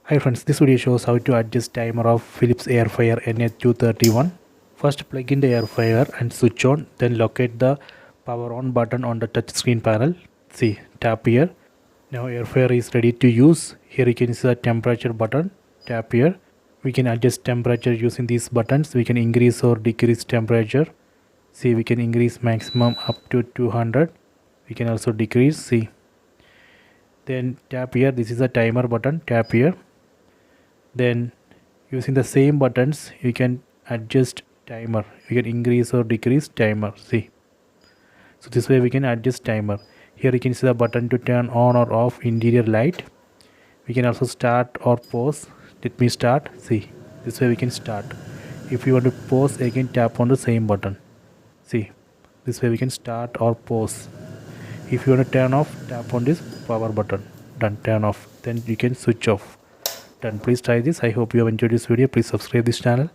Hi friends, this video shows how to adjust timer of Philips Air Fryer NA231. First plug in the air fryer and switch on, then locate the power on button on the touchscreen panel. See, tap here. Now air fryer is ready to use. Here you can see the temperature button. Tap here. We can adjust temperature using these buttons. We can increase or decrease temperature. See, we can increase maximum up to 200. We can also decrease. See. Then tap here. This is a timer button. Tap here. Then using the same buttons you can adjust timer. You can increase or decrease timer. See, so this way we can adjust timer. Here you can see the button to turn on or off interior light. We can also start or pause. Let me start. See, this way we can start. If you want to pause, again tap on the same button. See, this way we can start or pause. If you want to turn off, tap on this power button. Done. Turn off. Then you can switch off. Done. Please try this. I hope you have enjoyed this video. Please subscribe this channel.